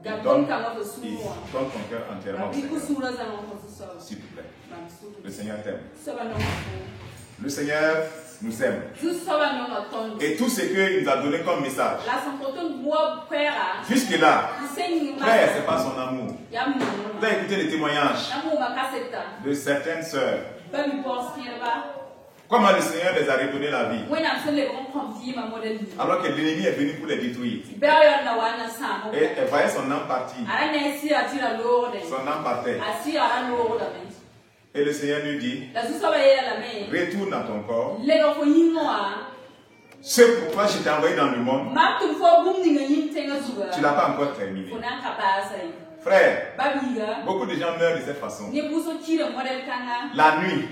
Il donne ton cœur entièrement au Seigneur. S'il te plaît. Le Seigneur t'aime. Le Seigneur nous aime. Et tout ce qu'il nous a donné comme message, jusque-là, frère, c'est pas son amour. Vous avez écouté les témoignages de certaines sœurs. Comment le Seigneur les a redonné la vie, alors que l'ennemi est venu pour les détruire. Et elle voyait son âme partir. Son âme partait. Et le Seigneur lui dit, retourne dans ton corps. Ce pourquoi je t'ai envoyé dans le monde, tu ne l'as pas encore terminé. Frère, beaucoup de gens meurent de cette façon. La nuit,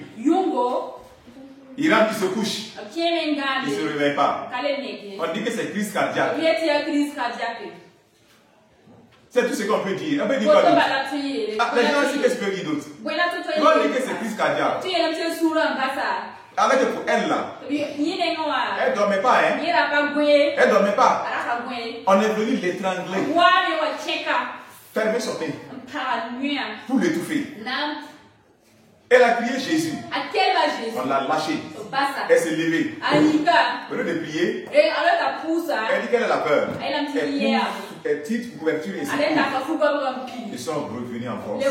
il rentre, il se couche, il ne se réveille pas. On dit que c'est crise cardiaque. C'est tout ce qu'on peut dire. On peut dire quoi d'autre? Les gens aussi, qu'est-ce qu'ils peuvent dire d'autre? Ils vont dire que c'est crise cardiaque. Alors que pour elle là, elle ne dormait pas, hein? Elle ne dormait pas. On est venu l'étrangler, fermer son nez, pour l'étouffer. Elle a crié Jésus. On l'a lâché. Elle s'est levée. Au lieu de prier, elle dit qu'elle a la peur. Elle tire pour couverture et ils sont revenus en force.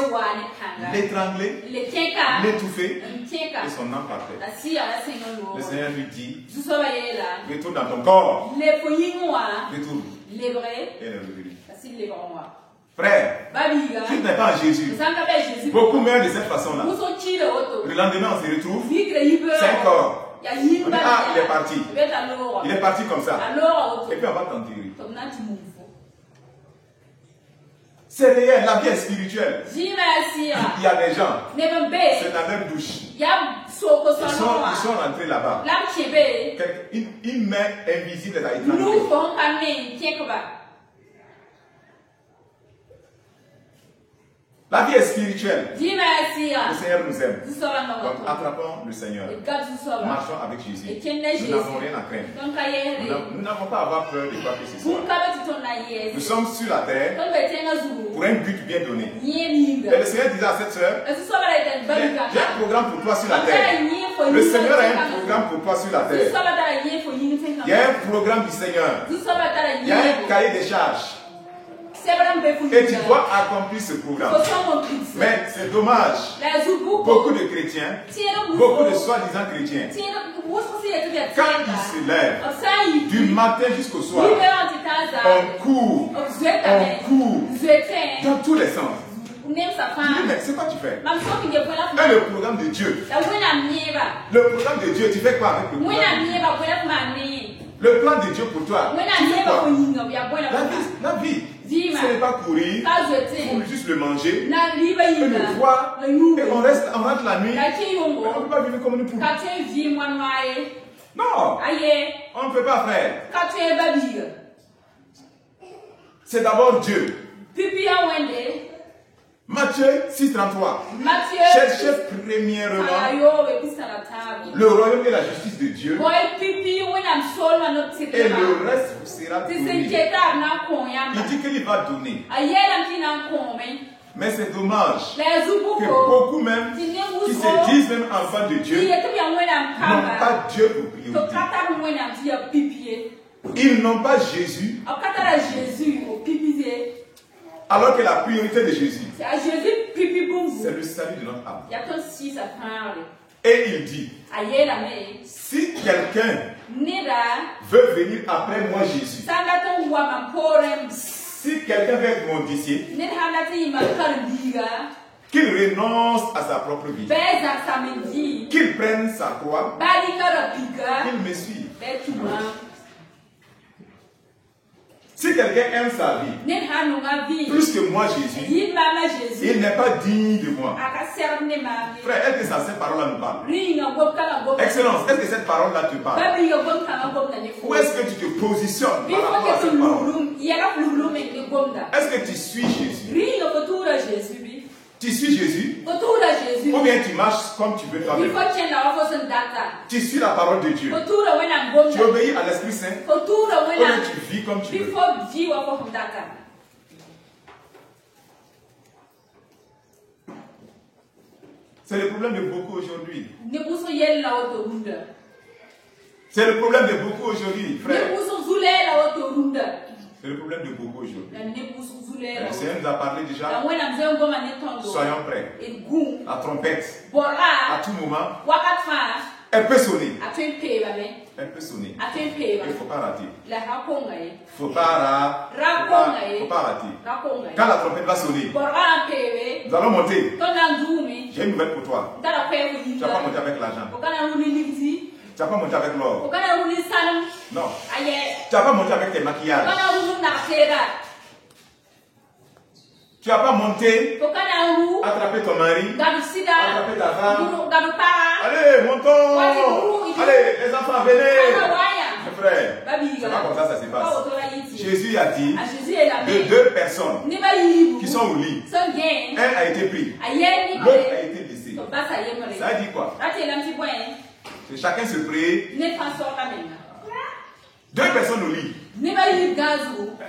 L'étrangler, l'étouffer et son âme partait. Le Seigneur lui dit, retourne dans ton corps. Retourne. Et elle est revenue. Frère, si tu n'es pas en Jésus, beaucoup meurent de cette façon-là. Le lendemain, on se retrouve, c'est un corps. On dit, ah, il est parti. Il est parti comme ça. Et puis on va t'enterrer. C'est réel, la vie est spirituelle. Il y a des gens, c'est dans leur douche. Ils sont rentrés là-bas. Une main invisible les a étranglés. La vie est spirituelle. Le Seigneur nous aime. Donc attrapons le Seigneur. Marchons avec Jésus. Nous n'avons rien à craindre. Nous n'avons pas à avoir peur de quoi que ce soit. Nous sommes sur la terre pour un but bien donné. Et le Seigneur disait à cette sœur, j'ai un programme pour toi sur la terre. Le Seigneur a un programme pour toi sur la terre. Il y a un programme du Seigneur. Il y a un cahier des charges. Et tu dois accomplir ce programme. Mais c'est dommage. Beaucoup de chrétiens, beaucoup de soi-disant chrétiens, quand ils se lèvent, du matin jusqu'au soir, on court dans tous les sens. Tu dis, mais c'est quoi tu fais? Et le programme de Dieu. Le programme de Dieu, tu fais quoi avec le programme? Le plan de Dieu pour toi, tu fais quoi? La vie. Ce n'est pas courir, il faut juste le manger, et le boire, et on rentre la nuit, on ne peut pas vivre comme une poule. Non, on ne peut pas faire. C'est d'abord Dieu. Matthieu 6,33. Cherchez premièrement le royaume et la justice de Dieu, et le reste vous sera donné. Il dit qu'il va donner. Mais c'est dommage que beaucoup même qui se disent même enfants de Dieu n'ont pas Dieu pour priorité. Ils n'ont pas Jésus. Alors que la priorité de Jésus, c'est le salut de notre âme. Et il dit, si quelqu'un veut venir après moi Jésus, si quelqu'un veut être mon disciple, qu'il renonce à sa propre vie, qu'il prenne sa croix, qu'il me suive. Si quelqu'un aime sa vie plus que moi Jésus, il n'est pas digne de moi. Frère, est-ce que cette parole-là nous parle? Excellence, est-ce que cette parole-là te parle? Où est-ce que tu te positionnes par rapport à cette parole? Est-ce que tu suis Jésus? Tu suis Jésus? Ou bien tu marches comme tu veux toi-même? Tu suis la parole de Dieu. Tu obéis à l'Esprit Saint. Ou bien tu vis comme tu veux. C'est le problème de beaucoup aujourd'hui. C'est le problème de beaucoup aujourd'hui, frère. C'est le problème de beaucoup aujourd'hui. Le Seigneur nous a parlé déjà. Soyons prêts. La trompette, à tout moment, elle peut sonner. Elle peut sonner. Il ne faut pas rater. Il ne faut pas rater. Quand la trompette va sonner, nous allons monter. J'ai une nouvelle pour toi. Tu ne vas pas monter avec l'argent. Tu ne vas pas monter avec l'or. Non. Tu ne vas pas monter avec tes maquillages. Tu ne vas pas monter, attraper ton mari, attraper ta femme. Allez, montons. Allez, les enfants, venez. Mes frères, c'est pas comme ça se passe. Jésus a dit de deux personnes qui sont au lit. Un a été pris, l'autre a été blessé. Ça dit quoi? Que chacun se prie. Deux personnes au lit.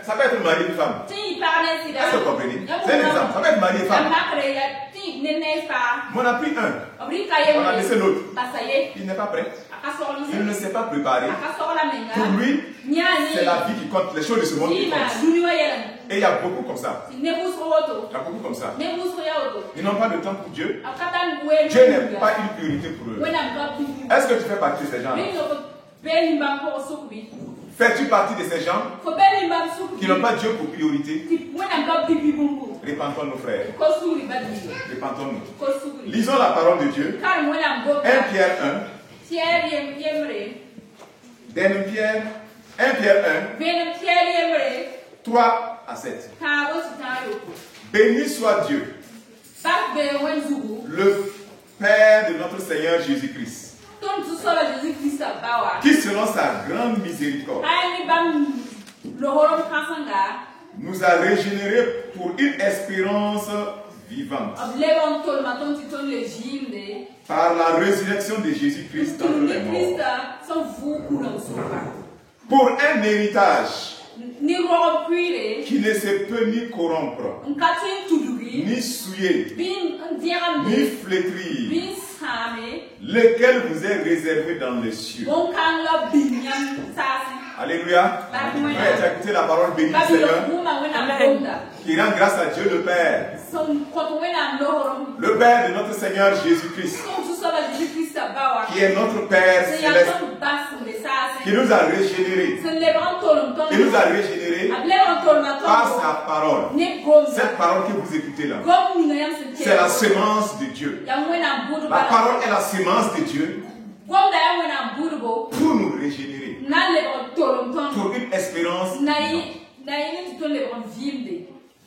Ça peut être mari et femme. Est-ce que vous comprenez? C'est un exemple. Ça peut être mari et femme. Mais on a pris un. On a laissé l'autre. Il n'est pas prêt. Il ne s'est pas préparé. Pour lui, c'est la vie qui compte, les choses de ce monde qui comptent. Et il y a beaucoup comme ça. Il y a beaucoup comme ça. Ils n'ont pas de temps pour Dieu. Dieu n'est pas une priorité pour eux. Est-ce que tu fais partie de ces gens-là? Fais-tu partie de ces gens qui n'ont pas Dieu pour priorité? Répentons-nous, frères. Répentons-nous. Lisons la parole de Dieu. 1 Pierre 1. 1 Pierre 1. 3 à 7. Béni soit Dieu, le Père de notre Seigneur Jésus-Christ, qui selon sa grande miséricorde nous a régénérés pour une espérance vivante par la résurrection de Jésus-Christ d'entre les morts, pour un héritage qui ne se peut ni corrompre, ni souiller, ni flétrir, lequel vous est réservé dans les cieux. Alléluia. Frère, tu as écouté la parole bénie du Seigneur qui rend grâce à Dieu le Père. Le Père de notre Seigneur Jésus-Christ, qui est notre Père céleste, qui nous a régénérés. Il nous a régénérés par sa parole. Cette parole que vous écoutez là, c'est la semence de Dieu. La parole est la semence de Dieu pour nous régénérer, pour une espérance,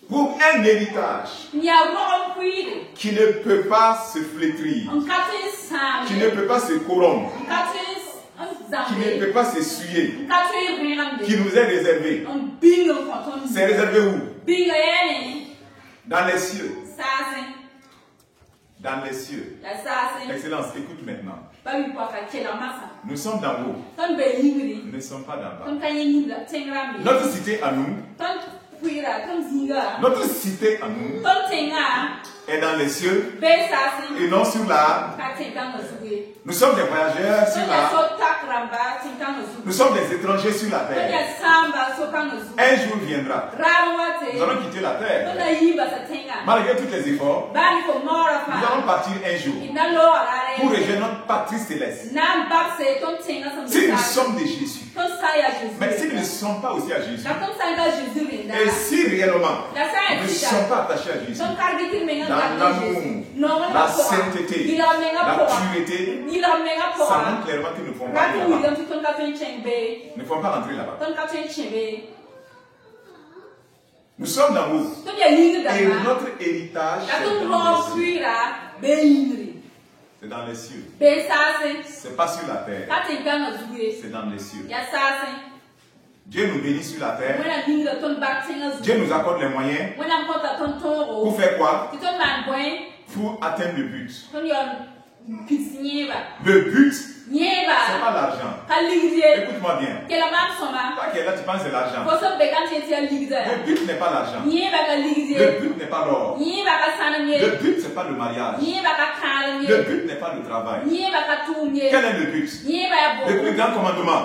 pour un héritage qui ne peut pas se flétrir, qui ne peut pas se corrompre, qui ne peut pas se souiller, qui nous est réservé. C'est réservé où? Dans les cieux. Dans les cieux. Excellence, écoute maintenant. Nous sommes d'en haut. Nous ne sommes pas d'en bas. Notre cité à nous, est dans les cieux et non sur la. Nous sommes des voyageurs sur la. Nous sommes des étrangers sur la terre. Un jour viendra. Nous allons quitter la terre. Malgré tous les efforts, nous allons partir un jour pour rejoindre notre patrie céleste. Si nous sommes de Jésus, mais si nous ne sommes pas aussi à Jésus, et si réellement nous ne sommes pas attachés à Jésus, dans l'amour, la sainteté, la pureté, ça montre clairement qu'ils ne font pas là-bas. Ne font pas rentrer là-bas. Nous sommes dans haut. Et notre héritage, c'est dans les cieux. C'est pas sur la terre. C'est dans les cieux. Dieu nous bénit sur la terre. Dieu nous accorde les moyens. Pour faire quoi? Pour atteindre le but. Le but, c'est pas l'argent. Écoute-moi bien. Toi qui es là, tu penses que c'est l'argent. Le but n'est pas l'argent. Le but n'est pas l'or. Le but, c'est pas le mariage. Le but n'est pas le travail. Quel est le but? Le plus grand commandement.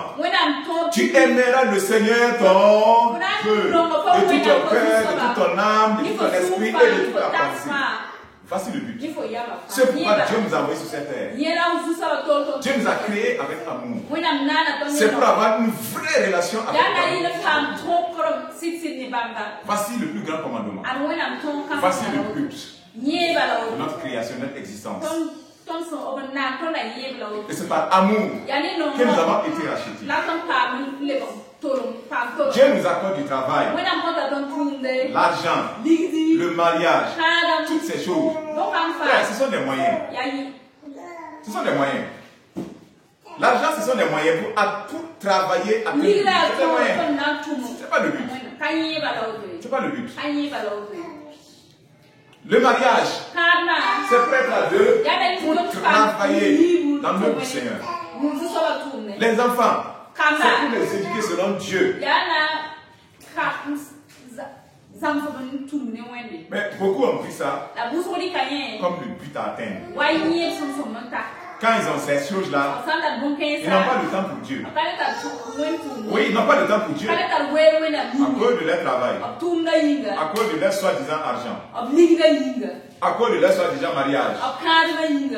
Tu aimeras le Seigneur ton Dieu de tout ton cœur, de toute ton âme, de tout ton esprit et de toute ta pensée. Voici le but. C'est pourquoi Dieu nous a envoyés sur cette terre. Dieu nous a créés avec amour. C'est pour avoir une vraie relation avec Dieu. Voici le plus grand commandement. Voici le but de notre création, de notre existence. Et c'est par amour que nous avons été rachetés. Dieu nous accorde du travail, l'argent, le mariage, toutes ces choses. Frère, ce sont des moyens. Ce sont des moyens. L'argent, ce sont des moyens pour tout travailler à tout. C'est des moyens. C'est pas le but. C'est pas le but. Le mariage, c'est pour être à deux, pour travailler dans l'œuvre du Seigneur. Les enfants, c'est pour les éduquer selon Dieu. Mais beaucoup ont pris ça comme le but à atteindre. Quand ils ont ces choses-là, ils n'ont pas le temps pour Dieu. Oui, ils n'ont pas le temps pour Dieu. À cause de leur travail. À cause de leur soi-disant argent. À cause de leur soi-disant mariage.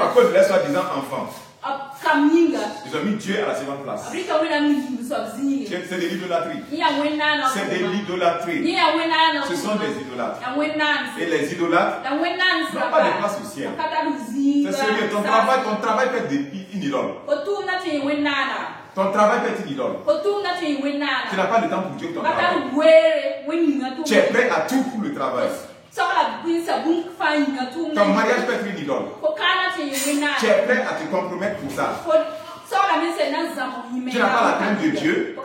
À cause de leur soi-disant enfant. Ils ont mis Dieu à la seconde place. C'est de l'idolâtrie. C'est de l'idolâtrie. Ce sont des idolâtres. Et les idolâtres n'ont pas de place au ciel. C'est sérieux. Ton travail peut être une idole. Ton travail peut être une idole. Tu n'as pas le temps pour Dieu. Ton travail. Tu es prêt à tout pour le travail. Ton mariage peut être une idole. Tu es prêt à te compromettre pour ça. Tu n'as pas la crainte de Dieu.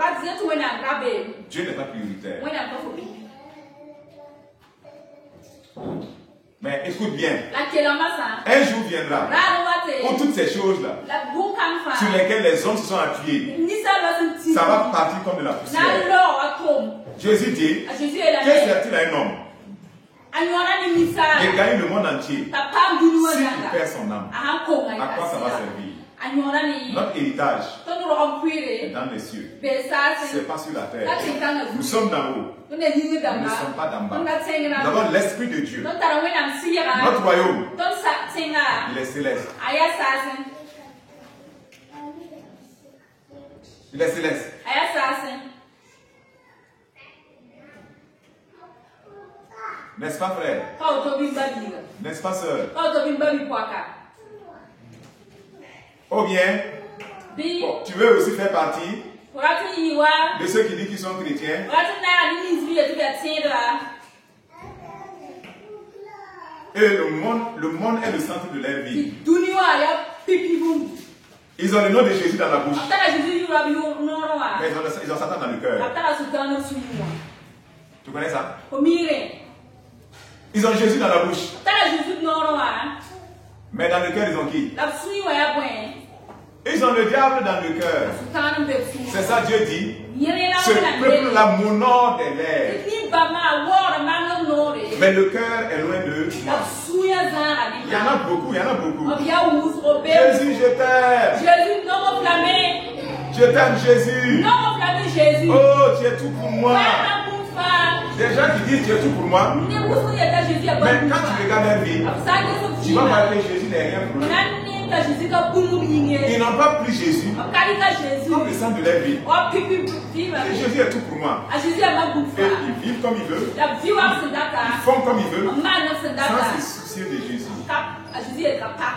Dieu n'est pas prioritaire. Mais écoute bien. Un jour viendra où toutes ces choses-là sur lesquelles les hommes se sont appuyés, ça va partir comme de la poussière. Jésus dit, que sert-il à un homme de gagner le monde entier s'il perd son âme? À quoi ça va servir? Notre héritage est dans les cieux. C'est pas sur la terre. Nous sommes d'en haut. Nous ne sommes pas d'en bas. Nous avons l'Esprit de Dieu. Notre royaume, il est céleste. Il est céleste. N'est-ce pas, frère? N'est-ce pas, sœur? Ou bien, tu veux aussi faire partie de ceux qui disent qu'ils sont chrétiens. Et le monde est le centre de leur vie. Ils ont le nom de Jésus dans la bouche. Mais ils ont Satan dans le cœur. Tu connais ça? Ils ont Jésus dans la bouche. Mais dans le cœur, ils ont qui? Ils ont le diable dans le cœur. C'est ça Dieu dit. Ce peuple-là m'honore des lèvres, mais le cœur est loin de moi. Il y en a beaucoup, il y en a beaucoup. Jésus, je t'aime. Je t'aime, Jésus. Oh, tu es tout pour moi. Des gens qui disent tu es tout pour moi, mais quand tu regardes leur vie, tu vas voir que Jésus n'est rien pour eux. Ils n'ont pas pris Jésus comme le centre de leur vie. Et Jésus est tout pour moi. Et ils vivent comme ils veulent. Ils font comme ils veulent. Sans se soucier de Jésus.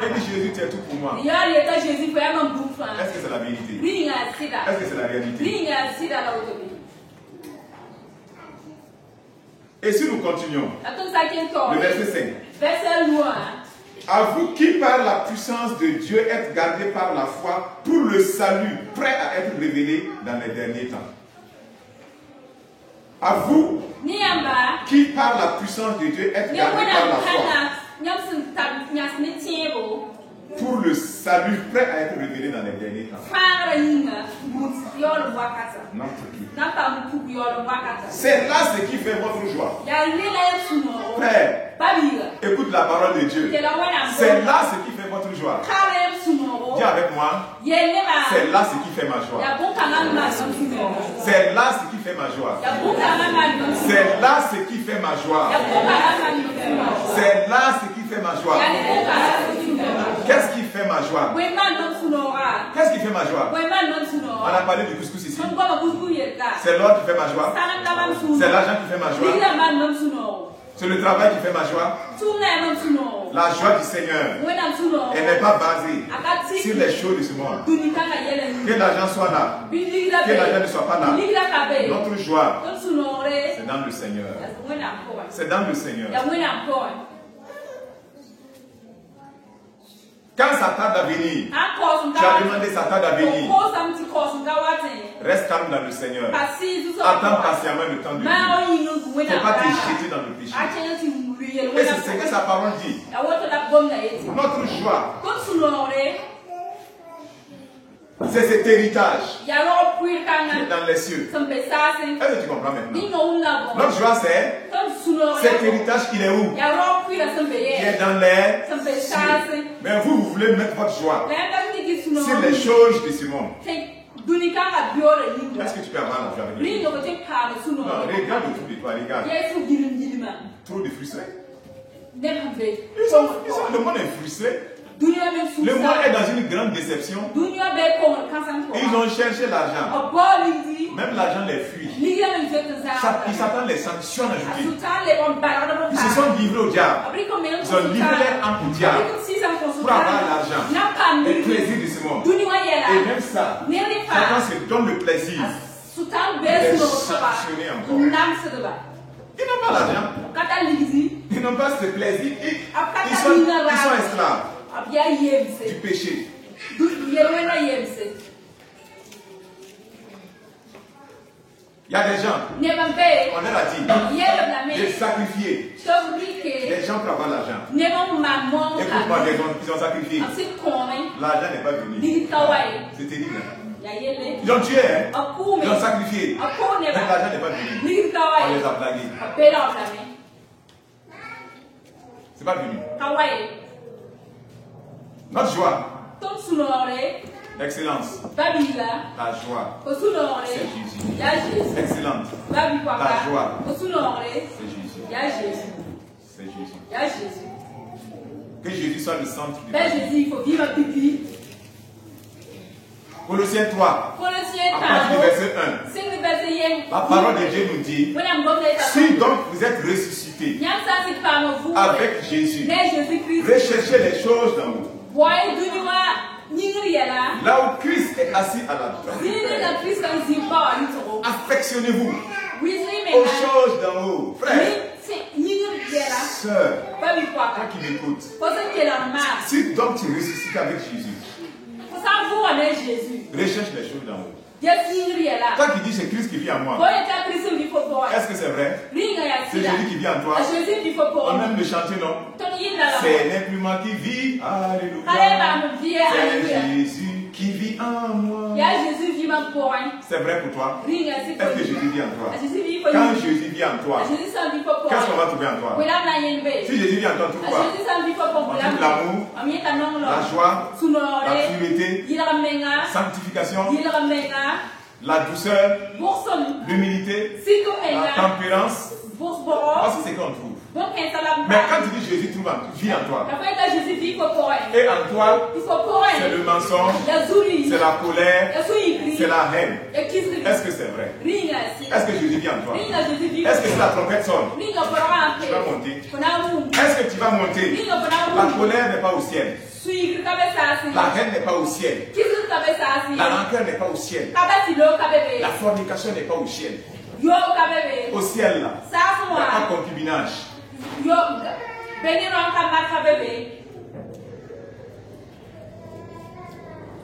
Et puis Jésus, tu es tout pour moi. Est-ce que c'est la vérité? Est-ce que c'est la réalité? Et si nous continuons, le verset 5. À vous qui par la puissance de Dieu êtes gardés par la foi pour le salut, prêt à être révélé dans les derniers temps. À vous qui par la puissance de Dieu êtes gardés par la foi pour le salut prêt à être révélé dans les derniers temps. Notre qui. C'est là ce qui fait votre joie. Frère, écoute la parole de Dieu. C'est là ce qui fait votre joie. Dis avec moi. C'est là ce qui fait ma joie. C'est là ce qui fait ma joie. C'est là ce qui fait ma joie. C'est là ce qui fait ma joie. Qu'est-ce qui fait ma joie? Qu'est-ce qui fait ma joie? On a parlé du couscous ici. C'est l'or qui fait ma joie. C'est l'argent qui fait ma joie. C'est le travail qui fait ma joie. La joie du Seigneur, elle n'est pas basée sur les choses de ce monde. Que l'argent soit là, que l'argent ne soit pas là. Notre joie, c'est dans le Seigneur. C'est dans le Seigneur. Quand ça tarde à venir, tu as demandé ça tarde à venir. Reste calme dans le Seigneur. Attends patiemment le temps de venir. Il ne faut pas te jeter dans le péché. Et c'est ce que sa parole dit. Notre joie, c'est cet héritage qui est dans les cieux. Est-ce que tu comprends maintenant? Notre joie, c'est cet héritage qui est où? Qui est dans les cieux. Mais vous voulez mettre votre joie sur les choses de ce monde. Est-ce que tu peux avoir la joie avec lui? Non, regarde autour de toi, regarde. Trop de frustrés. Le monde est frustré. Le monde est dans une grande déception. Ils ont cherché l'argent. Même l'argent les fuit. Ils s'attendent les sanctions ajouter. Ils se sont livrés au diable. Ils ont livré leur âme au diable pour avoir l'argent, le plaisir de ce monde. Et même ça, chacun se donne le plaisir de sanctionner encore. Ils n'ont pas l'argent. Ils n'ont pas ce plaisir. Ils sont esclaves du péché. Il y a des gens, on leur a dit, de sacrifier. Les gens pour avoir l'argent. Écoute-moi, ils ont sacrifié. L'argent n'est pas venu. C'est terrible. Ils ont tué, hein? Ils ont sacrifié. Mais l'argent n'est pas venu. On les a blagués. C'est pas venu. Notre joie, excellence, la joie, c'est Jésus. Excellente, la joie, c'est Jésus. C'est Jésus. Que Jésus soit le centre du monde. Colossiens 3, à partir du verset 1. La parole de Dieu nous dit, si donc vous êtes ressuscités avec Jésus, recherchez les choses d'en haut. Là où Christ est assis à la droite. Affectionnez-vous aux choses d'en haut. Frère, sœur, toi qui m'écoutes, si donc tu ressuscites avec Jésus, recherche les choses d'en haut. Toi qui dis c'est Christ qui vit en moi, est-ce que c'est vrai? C'est Jésus qui vit en toi. On aime le chanter, non? C'est n'est plus moi qui vis, alléluia. C'est Jésus qui vit en moi. C'est vrai pour toi? Est-ce que Jésus vit en toi? Quand Jésus vit en toi, qu'est-ce qu'on va trouver en toi? Si Jésus vit en toi, on trouve quoi? On trouve l'amour, la joie, la pureté, sanctification, la douceur, l'humilité, la tempérance. Voici ce qu'on trouve. Mais quand tu dis Jésus vit en toi, et en toi, c'est le mensonge, c'est la colère, c'est la haine. Est-ce que c'est vrai? Est-ce que Jésus vit en toi? Est-ce que si la trompette sonne, tu vas monter? Est-ce que tu vas monter? La colère n'est pas au ciel. La haine n'est pas au ciel. La rancœur n'est pas au ciel. La fornication n'est pas au ciel. Au ciel là, il n'y a pas de concubinage.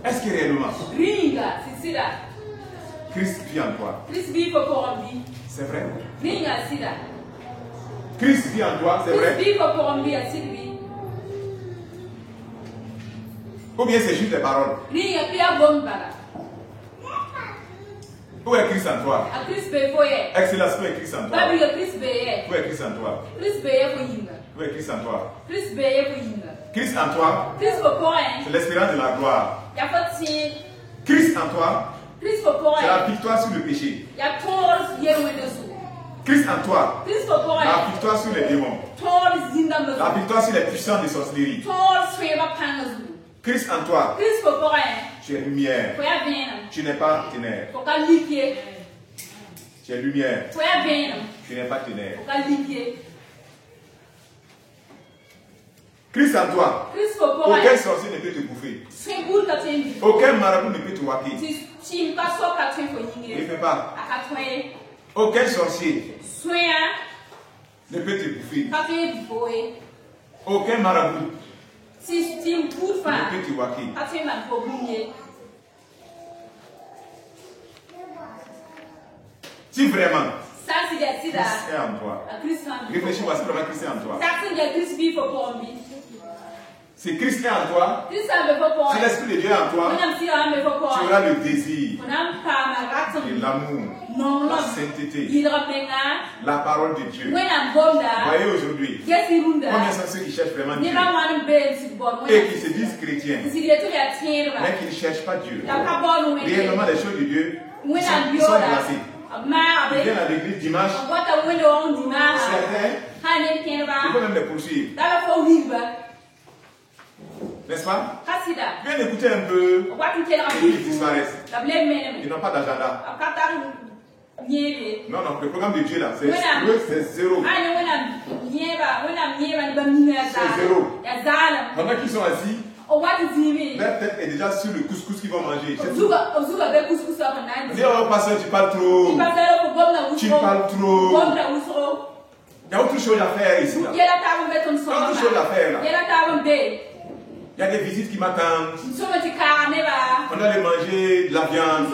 Est-ce que réellement Christ vit en toi? C'est vrai? Christ vit en toi, c'est vrai? Ou bien c'est juste des paroles. Où est Christ en toi? Excellence, où est Christ en toi? Où est Christ en toi? Où est Christ en toi? Christ en toi, c'est l'espérance de la gloire. Christ en toi, c'est la victoire sur le péché. Christ en toi, la victoire sur les démons. La victoire sur les puissances de sorcellerie. Christ en toi, tu es lumière. Tu n'es pas ténèbres. Tu es lumière. Tu n'es pas ténèbres. Christ en toi, aucun sorcier ne peut te bouffer. Aucun marabout ne peut te waquer. Ne fais pas. Aucun sorcier ne peut te bouffer. Aucun marabout ne peut te waquer. Si vraiment Christ est en toi, réfléchis-moi si vraiment Christ est en toi. Si Christ est en toi, si l'Esprit de Dieu est en toi, tu auras le désir et l'amour, la sainteté, la parole de Dieu. Voyez aujourd'hui, combien sont ceux qui cherchent vraiment Dieu et qui se disent chrétiens, mais qui ne cherchent pas Dieu. Réellement, les choses de Dieu sont glacées. Ils viennent à l'église dimanche. Certains, il faut même les poursuivre. N'est-ce pas? Viens écouter un peu et ils disparaissent. Ils n'ont pas d'agenda. Non, non, le programme de Dieu là, c'est zéro. C'est zéro. Pendant qu'ils sont assis, leur tête est déjà sur le couscous qu'ils vont manger. Dis oh pasteur, tu parles trop. Tu parles trop. Il y a autre chose à faire ici. Là. Il y a autre chose à faire là. Il y a des visites qui m'attendent. On doit aller manger de la viande.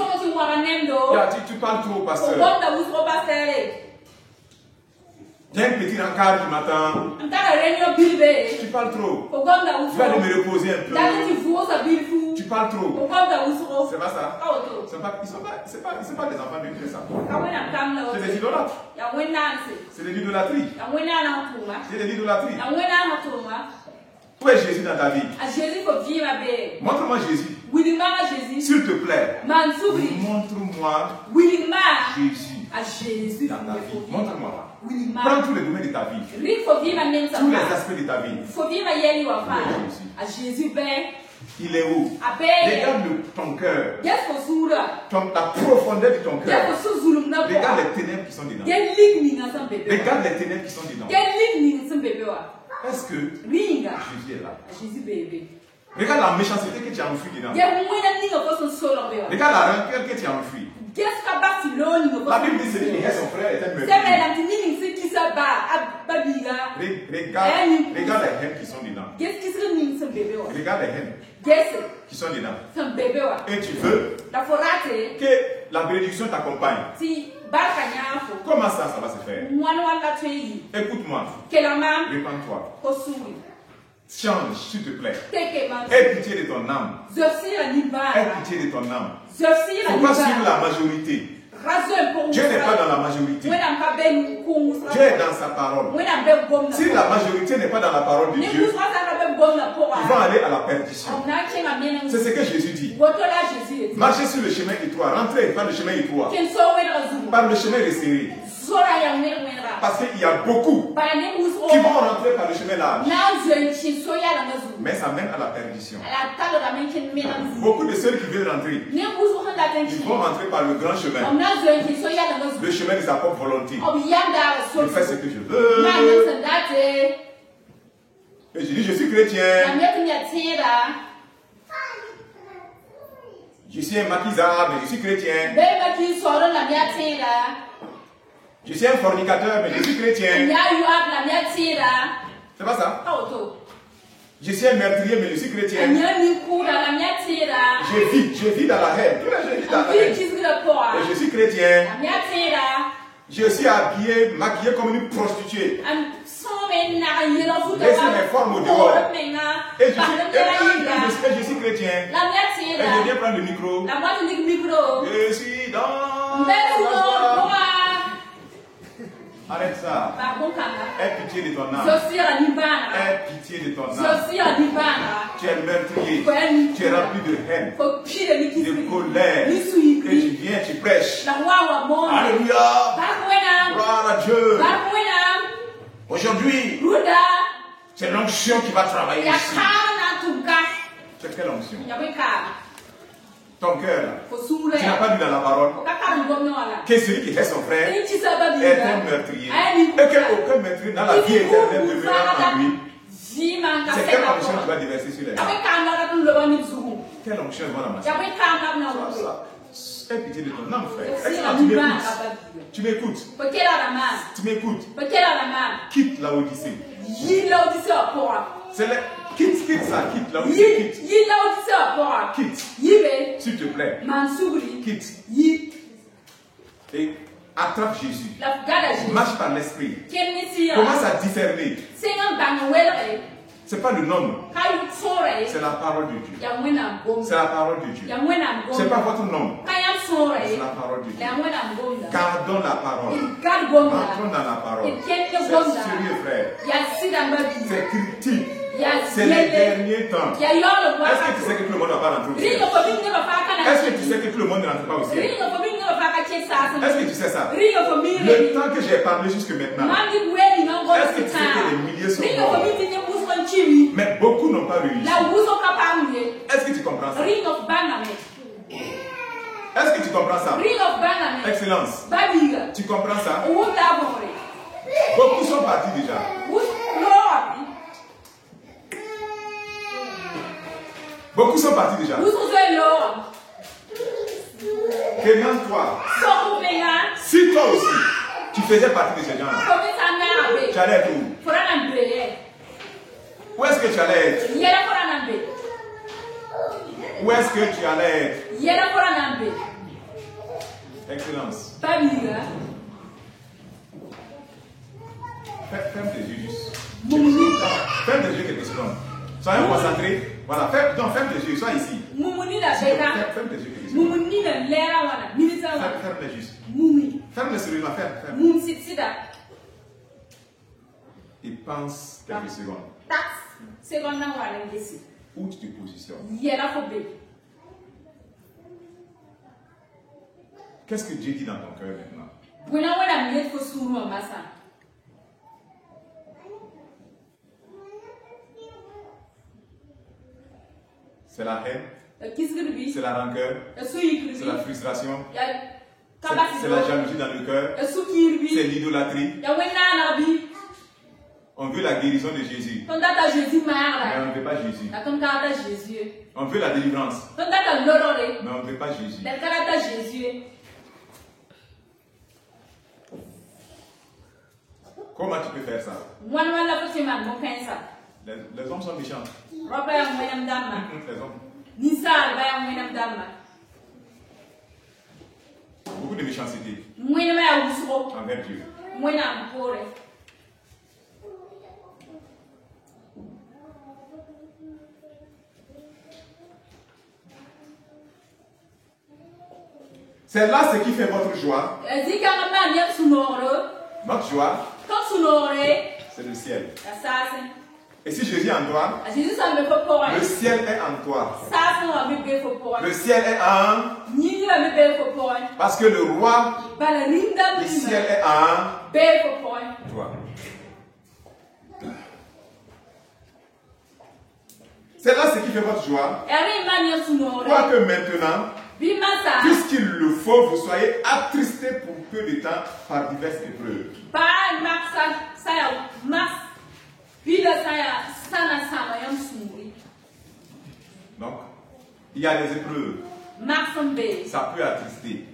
Tu parles trop, pasteur. Il y a un petit rencard qui m'attend. Tu parles trop. Tu vas aller me reposer un peu. Tu parles trop. C'est pas ça. C'est pas des enfants de Dieu, ça. C'est des idolâtres. C'est de l'idolâtrie. C'est de l'idolâtrie. Où est Jésus dans ta vie? Montre-moi Jésus. S'il te plaît. Montre-moi Jésus dans ta vie. Montre-moi. Prends tous les domaines de ta vie. Tous les aspects de ta vie. Jésus. Il est où? Regarde ton cœur. La profondeur de ton cœur. Regarde les ténèbres qui sont dedans. Regarde les ténèbres qui sont dedans. Est-ce que Jésus est là? Regarde la méchanceté que tu as enfouie dedans. Regarde la rancœur que tu as enfouie. La Bible dit que celui qui est son frère est un meurtrier. Regarde les haines qui sont dedans. Regarde les haines qui sont dedans. Et tu veux que la bénédiction t'accompagne. Comment ça va se faire? Écoute-moi. Répands-toi. Change, s'il te plaît. Aie pitié de ton âme. Aie pitié de ton âme. Il ne faut pas suivre la majorité. Dieu n'est pas dans la majorité. Dieu est dans sa parole. Si la majorité n'est pas dans la parole de Dieu, ils vont aller à la perdition. C'est ce que Jésus dit. Marchez sur le chemin étroit. Rentrez par le chemin étroit. Par le chemin resserré. Parce qu'il y a beaucoup qui vont rentrer par le chemin large. Mais ça mène à la perdition. Beaucoup de ceux qui veulent rentrer, ils vont rentrer par le grand chemin. Le chemin de sa propre volonté. Je fais ce que je veux. Et je dis, je suis chrétien. Je suis un maquisard, mais je suis chrétien. Je suis un fornicateur, mais je suis chrétien. C'est pas ça? Je suis un meurtrier, mais je suis chrétien. Je vis dans la haine. Je vis dans la haine. Et je suis chrétien. Je suis habillé, maquillé comme une prostituée. Laissez mes formes au dehors. Et je suis chrétien. viens prendre le micro. Je suis dans Arrête ça. Aie pitié de ton âme. Aie pitié de ton âme. Tu es meurtrier. Tu es rempli de haine, de colère. Et tu viens, tu prêches. Alléluia. Gloire à Dieu. Aujourd'hui, c'est l'onction qui va travailler ici. C'est quelle onction? Ton cœur, tu n'as pas lu dans la parole que celui qui est son frère est un meurtrier. Et qu'aucun meurtrier dans la vie éternelle demeurera en lui. C'est quelle onction tu vas déverser sur les gens? Quelle onction va la masser? Aie pitié de ton âme, frère. Tu m'écoutes. Tu m'écoutes. Quitte la Odyssée. Quitte ça, quitte la Odyssée. Quitte. S'il te plaît. Quitte. Et attrape Jésus. Marche par l'esprit. Commence à discerner. Ce n'est pas le nom. C'est la parole de Dieu. C'est la parole de Dieu. Ce n'est pas votre nom. C'est la parole de Dieu. Gardons la parole. Entrons dans la parole. C'est sérieux, frère. C'est critique. C'est les derniers temps. Est-ce que tu sais que tout le monde ne va pas rentrer au ciel? Est-ce que tu sais que tout le monde ne rentre pas au ciel? Est-ce que tu sais ça? Le temps que j'ai parlé jusque maintenant, est-ce que tu sais que les milliers sont morts? Mais beaucoup n'ont pas réussi. Est-ce que tu comprends ça? Est-ce que tu comprends ça? Excellence. Tu comprends ça? Beaucoup sont partis déjà. Beaucoup sont partis déjà. Demande-toi. Si toi aussi, tu faisais partie de ces gens-là, tu allais être où? Où est-ce que tu allais être? Où est-ce que tu allais être? Excellence. Ferme tes yeux juste. Ferme tes yeux quelques secondes. Soyons concentrés. Voilà, ferme tes yeux, sois ici. Ferme tes yeux quelques secondes. Ferme les yeux. Ferme le sourire, ferme. Et pense quelques secondes. Où tu te positionnes? Qu'est-ce que Dieu dit dans ton cœur maintenant? C'est la haine, c'est la rancœur, c'est la frustration, c'est la jalousie dans le cœur, c'est l'idolâtrie. On veut la guérison de Jésus, mais on ne veut pas Jésus. On veut la délivrance, mais on ne veut pas Jésus. Comment tu peux faire ça? Les hommes sont méchants. Les hommes. Beaucoup de méchanceté envers Dieu. C'est là ce qui fait votre joie. Notre joie, c'est le ciel. Et si Jésus est en toi, le ciel est en toi. Le ciel est en... Parce que le roi, le ciel est en toi. C'est là ce qui fait votre joie. Quoique maintenant, puisqu'il le faut, vous soyez attristés pour peu de temps par diverses épreuves. Donc, il y a des épreuves. Ça peut attrister.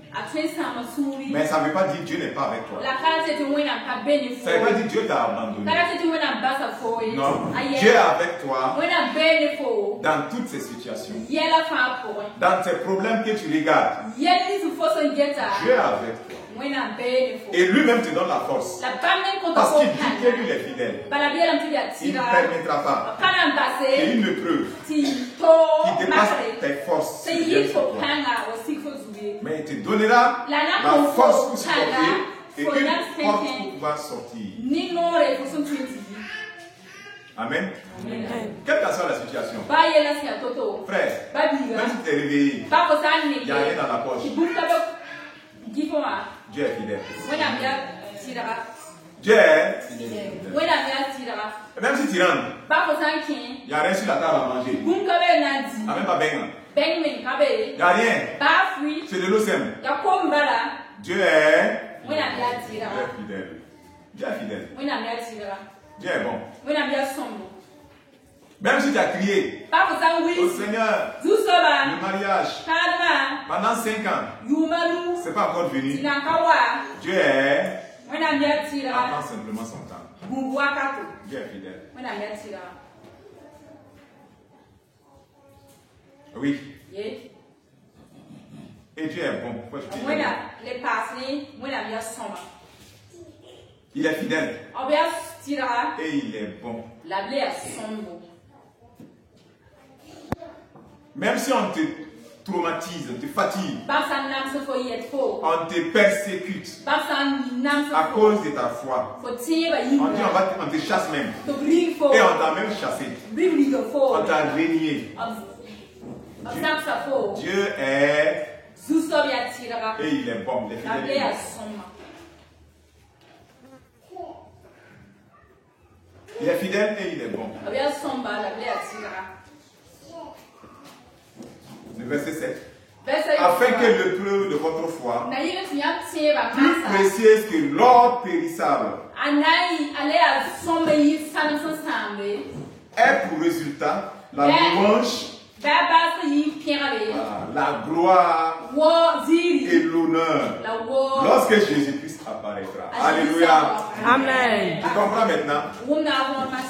Mais ça ne veut pas dire que Dieu n'est pas avec toi. Ça ne veut pas dire que Dieu t'a abandonné. Non, Dieu est avec toi dans toutes ces situations. Dans tes problèmes que tu regardes, Dieu est avec toi. Et lui-même te donne la force. Parce qu'il dit que lui est fidèle. Il ne permettra pas qu'une épreuve qui dépasse tes forces. Mais il te donnera la force pour supporter et une porte pour pouvoir sortir. Amen. Quelle que soit la situation, frère, même si tu es réveillé, il n'y a rien dans la poche. Dieu est fidèle. Dieu est fidèle. Même si tu rentres, il n'y a rien sur la table à manger. Il n'y a même pas beigne. Il n'y a rien. C'est de l'eau simple. Dieu est fidèle. Dieu est fidèle. Dieu est bon. Même si tu as crié au Seigneur, le mariage, pendant 5 ans, ce n'est pas encore venu. Dieu est. Attends simplement son temps. Dieu est fidèle. Oui. Et Dieu est bon. Il est fidèle. Et il est bon. Même si on te traumatise, on te fatigue, on te persécute à cause de ta foi, on dit on te chasse même. Et on t'a même chassé. On t'a régné. Dieu est. Et il est bon. Il est fidèle et il est bon. Le verset 7. Afin que l'épreuve de votre foi, plus précieuse que l'or périssable, ait pour résultat la louange, la gloire et l'honneur lorsque Jésus-Christ apparaîtra. Alléluia. Amen. Tu comprends maintenant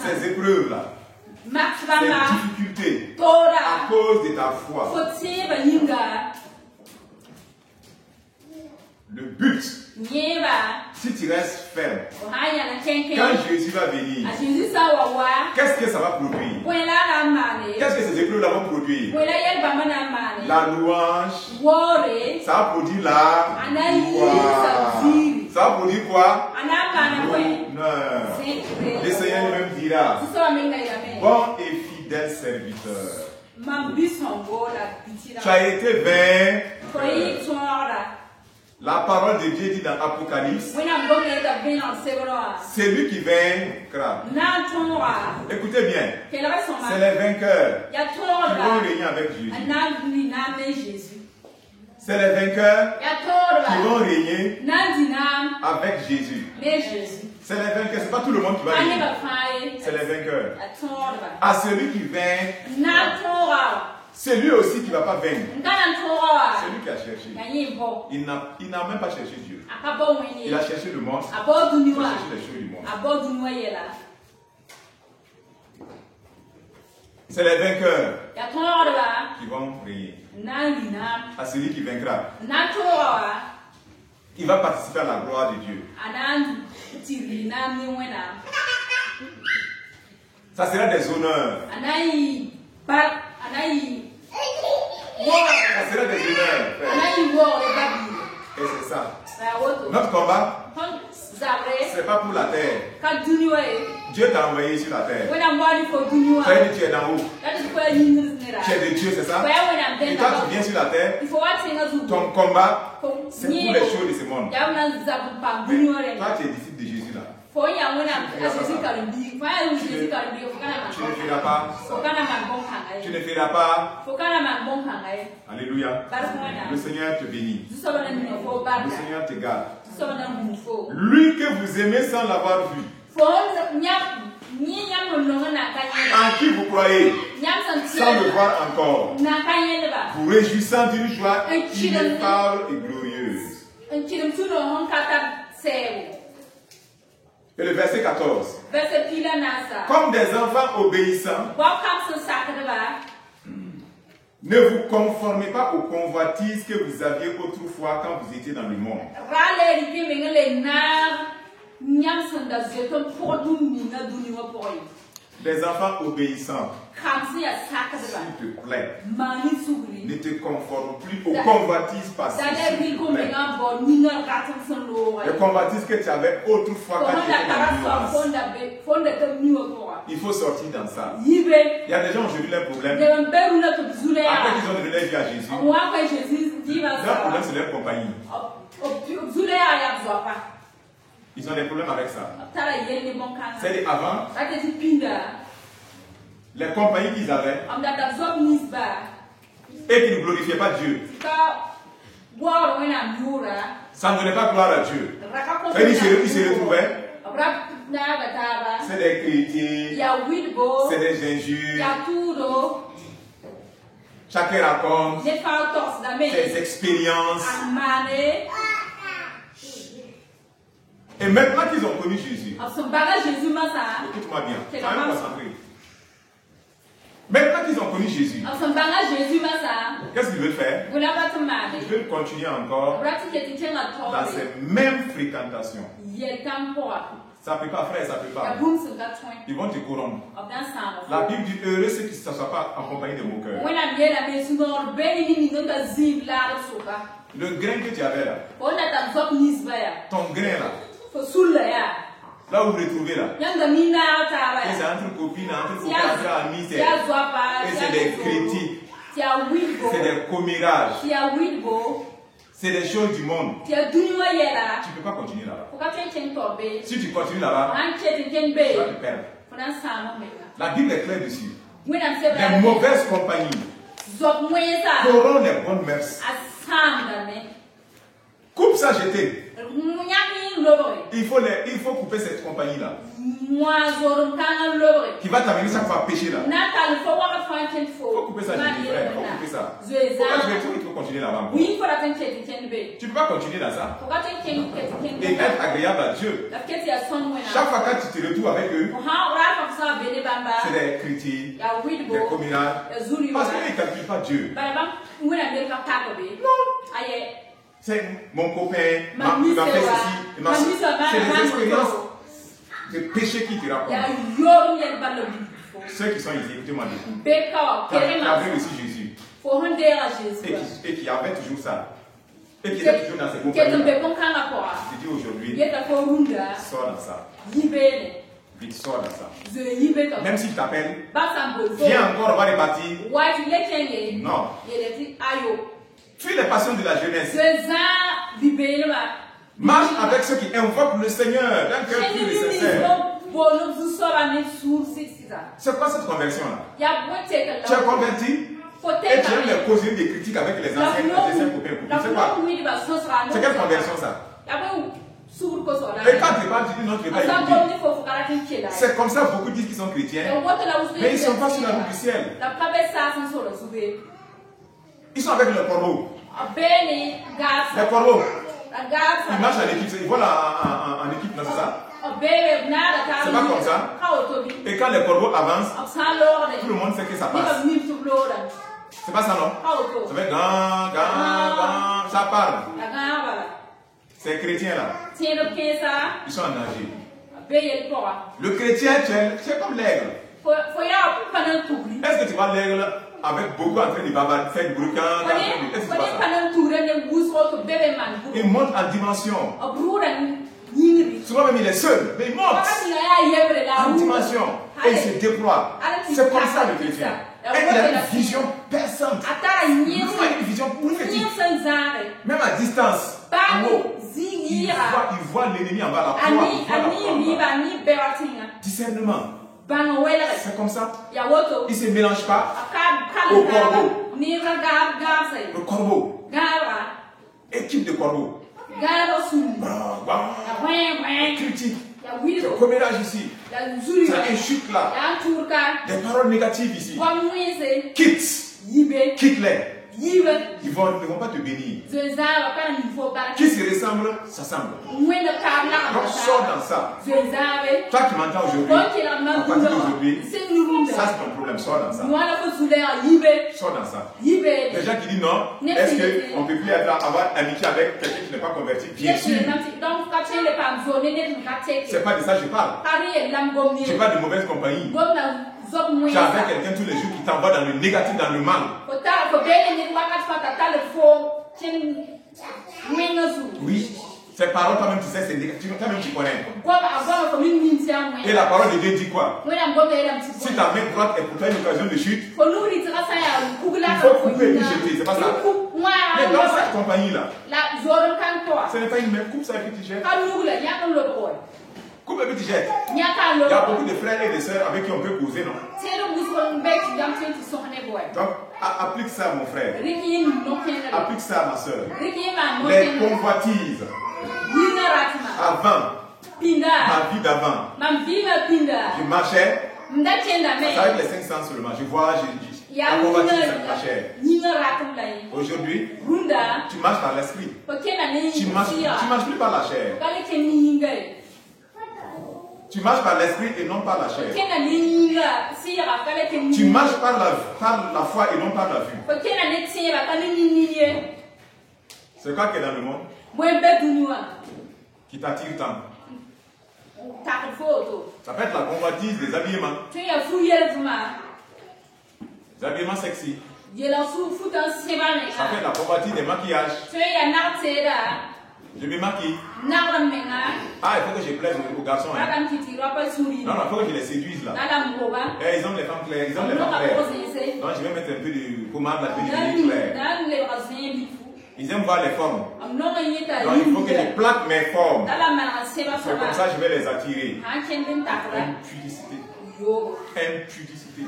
ces épreuves-là, ces difficultés à cause de ta foi. Le but, si tu restes ferme, quand Jésus va venir, qu'est-ce que ça va produire? Qu'est-ce que ces épreuves-là vont produire? La louange, ça va produire la gloire. Ça va produire quoi? L'honneur. Le Seigneur lui-même dira, bon et fidèle serviteur, tu as été vainqueur. La parole de Dieu dit dans Apocalypse, c'est lui qui vaincra. Écoutez bien, c'est les vainqueurs qui vont régner avec Jésus. C'est les vainqueurs qui vont régner avec Jésus. C'est les vainqueurs, c'est pas tout le monde qui va régner. C'est les vainqueurs. À celui qui vainc, c'est lui aussi qui ne va pas vaincre. C'est lui qui a cherché. Il n'a même pas cherché Dieu. Il a cherché le monde. Il a cherché les choses du monde. C'est les vainqueurs qui vont régner. À celui qui vaincra, il va participer à la gloire de Dieu. Ça sera des honneurs. Ça sera des honneurs. Et c'est ça. Notre combat, ce n'est pas pour la terre. Dieu t'a envoyé sur la terre. Tu as dit tu es d'en haut. Tu es de Dieu, c'est ça? Et quand tu viens sur la terre, ton combat, c'est pour les choses de ce monde. Toi, tu es disciple de Jésus là. Tu ne feras pas ça. Tu ne feras pas. Alléluia. Le Seigneur te bénit. Le Seigneur te garde. Lui que vous aimez sans l'avoir vu, en qui vous croyez sans le voir encore, vous réjouissant d'une joie ineffable et glorieuse. Et le verset 14. Comme des enfants obéissants, Ne vous conformez pas aux convoitises que vous aviez autrefois quand vous étiez dans le monde. Des enfants obéissants, s'il te plaît, ne te conforme plus aux convoitises passées. Les convoitises que tu avais autrefois quand tu étais dans le monde. Il faut sortir dans ça. Il y a des gens aujourd'hui leur problème. Après qu'ils ont donné leur vie à Jésus, leur problème c'est leur compagnie. Ils ont des problèmes avec ça. C'est avant, les compagnies qu'ils avaient et qui ne glorifiaient pas Dieu. Ça ne donnait pas gloire à Dieu. Et ils se retrouvaient. C'est des chrétiens, c'est des injures. Chacun raconte ses expériences. Et maintenant qu'ils ont connu Jésus, écoute-moi bien, tu vas me concentrer. Maintenant qu'ils ont connu Jésus, qu'est-ce qu'ils veulent faire? Ils veulent continuer encore dans ces mêmes fréquentations. Ça ne peut pas, frère, ça ne peut pas. Ils vont te corrompre. La Bible dit heureux ceux qui ne s'assoient pas en compagnie de moqueurs. Le grain que tu avais là, ton grain là, là où vous retrouvez là, c'est entre copines, entre amis, et c'est des critiques, c'est des commérages, c'est des choses du monde. Tu ne peux pas continuer là-bas. Si tu continues là-bas, tu vas te perdre. La Bible est claire dessus. Les mauvaises compagnies corrompent les bonnes mœurs. Coupe ça, jeter. Il faut couper cette compagnie-là. Qui va t'amener chaque fois à pécher là. Il faut couper ça, frère. Il faut couper ça. Pourquoi tu veux continuer là-bas? Tu ne peux pas continuer dans ça. Et être agréable à Dieu. Chaque fois que tu te retrouves avec eux, c'est des critiques, des commérages. Parce qu'ils ne calculent pas Dieu. Non. C'est mon copain, m'a fait ceci, c'est des expériences de péché qui te racontent. Ceux qui sont ici, écoutez-moi beaucoup. Qui avaient aussi Jésus. Et qui avaient toujours ça. Et qui étaient toujours dans ces compagnies. Je dis aujourd'hui, sors dans ça. Vite, sors dans ça. Même s'il t'appelle, viens encore, on va repartir. Non. Fuis les passions de la jeunesse. Marche avec ceux qui invoquent le Seigneur d'un cœur pur et sincère. C'est quoi cette conversion-là? Tu es converti et tu aimes les causeries des critiques avec les anciens copains. C'est quoi? C'est quelle conversion ça? Et quand tu parles, tu dis non, tu ne pas écouter. C'est comme ça beaucoup disent qu'ils sont chrétiens, mais ils ne sont pas sur la route du ciel. Ils sont avec le corbeau. Les corbeaux. Ils marchent en équipe. Ils volent en équipe, non, c'est ça? C'est pas comme ça. Et quand les corbeaux avancent, tout le monde sait que ça passe. C'est pas ça, non? Ça fait gang, ça parle. Ces chrétiens-là, ils sont en danger. Le chrétien, c'est comme l'aigle. Est-ce que tu vois l'aigle avec beaucoup en train de bavarder, faire du bruit? Est-ce que tu vois ça? Il monte en dimension. Souvent même il est seul, mais il monte en dimension et il se déploie. C'est comme ça le chrétien. Et il a une vision perçante. Il a une vision prophétique. Même à distance, en haut, il voit l'ennemi en bas, la proie. Discernement. C'est comme ça. Il ne se mélange pas au corbeau. Le corbeau. Équipe de corbeau. Critique. Le commérage ici. Ça inchute là. Des paroles négatives ici. Quitte-les. Ils ne vont pas te bénir. Qui se ressemble, s'assemble. Donc sors dans ça. Toi qui m'entends aujourd'hui, à partir d'aujourd'hui, Ça, c'est ton problème. Sors dans ça. Sors dans ça. Les gens qui disent non, est-ce qu'on ne peut plus avoir amitié avec quelqu'un qui n'est pas converti? Bien sûr. C'est pas de ça que je parle. Je parle de mauvaise compagnie. Tu as avec quelqu'un tous les jours qui t'envoie dans le négatif, dans le mal. Oui. Ces paroles, toi-même, tu sais, c'est négatif. Toi-même, tu connais. Et la parole de Dieu dit quoi? Si ta main droite est pour toi une occasion de chute, il faut couper et jeter. C'est pas ça. Mais dans cette compagnie-là, ce n'est pas une main. Coupe ça et puis tu jettes. Coupe et puis tu jettes. Il y a beaucoup de frères et de sœurs avec qui on peut causer, non? Donc, applique ça, mon frère. Applique ça, ma soeur. Les convoitises. Avant, ma vie d'avant, je marchais avec les 500 seulement. Je vois, la convoitise, ça marchait. Aujourd'hui, tu marches par l'esprit. Tu marches plus par la chair. Tu marches par l'esprit et non par la chair. Tu marches par la foi et non par la vue. C'est quoi qui est dans le monde qui t'attire tant? Ça peut être la convoitise des habillements. Des habillements sexy. Ça peut être la convoitise des maquillages. Je me maquille. Ah, il faut que je plaise aux garçons. Hein. Non, il faut que je les séduise là. Et ils ont les femmes claires. Ils ont les femmes claires. Donc je vais mettre un peu de pommade là, un peu de clair. Ils aiment voir les formes. Donc il faut que je plaque mes formes. C'est comme ça que je vais les attirer. Impudicité. Impudicité.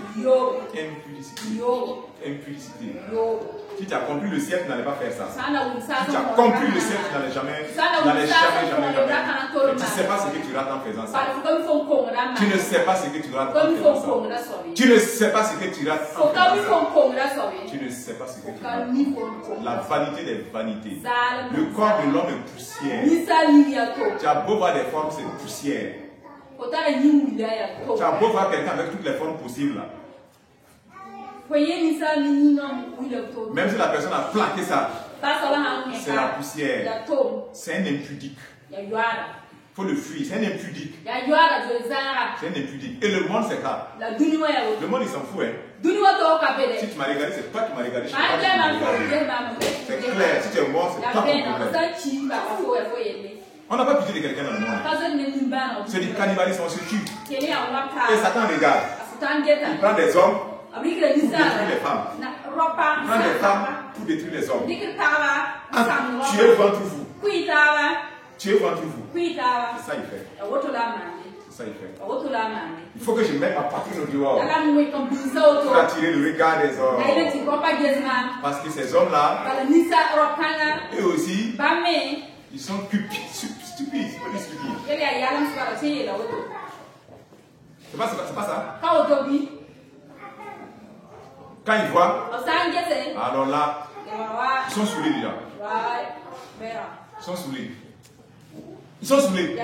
Impudicité. Impudicité. Si tu as compris le ciel, tu n'allais pas faire ça. Si tu as compris le ciel, tu n'allais jamais. Tu ne sais pas ce que tu rates en faisant ça. Tu ne sais pas ce que tu rates en faisant ça. Tu ne sais pas ce que tu rates en faisant ça. Tu ne sais pas ce que tu rates. La vanité des vanités. Le corps de l'homme est poussière. Tu as beau voir des formes, c'est poussière. Tu as beau voir quelqu'un avec toutes les formes possibles là. Même si la personne a plaqué ça, c'est la poussière. C'est un impudique. Il faut le fuir. C'est un impudique. C'est un impudique. Et le monde, c'est ça. Le monde, il s'en fout. Hein. Si tu m'as regardé, c'est toi qui m'as regardé. C'est clair. Si tu es mort, c'est toi qui m'as regardé. On n'a pas pitié de quelqu'un dans le monde. C'est du cannibalisme, on se tue. Et Satan regarde. Il prend des hommes pour détruire les femmes. Il prend des femmes pour détruire les hommes. Tuez ventre vous. Tuez ventre vous. C'est ça il fait. C'est ça il fait. Il faut que je mette ma poitrine au dehors pour attirer le regard des hommes. Parce que ces hommes-là, eux aussi, ils sont stupides. C'est pas ça. Quand ils voient, alors là, ils sont saoulés déjà. Ils sont saoulés. Ils sont saoulés.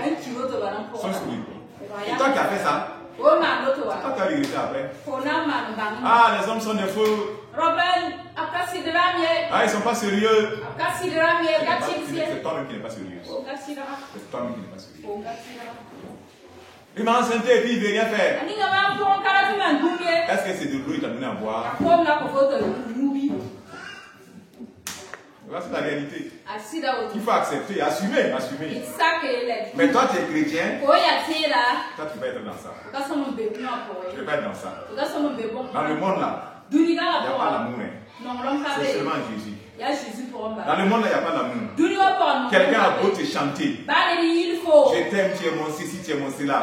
Et toi qui as fait ça, toi tu as regretté après. Ah, les hommes sont des faux. Ah, ils sont pas sérieux. C'est toi-même qui n'es pas sérieux. C'est toi-même qui n'es pas sérieux. Il m'a enceinté et puis il ne veut rien faire. Est-ce que c'est de l'eau qu'il t'a donné à boire? C'est la réalité. Il faut accepter, assumer. Mais toi, tu es chrétien. Toi, tu vas être dans ça. Tu vas être dans ça. Dans le monde là, il n'y a pas l'amour. C'est seulement Jésus. Dans le monde là, il n'y a pas d'amour. Quelqu'un a beau te chanter. Je t'aime, tu es mon ceci, tu es mon cela.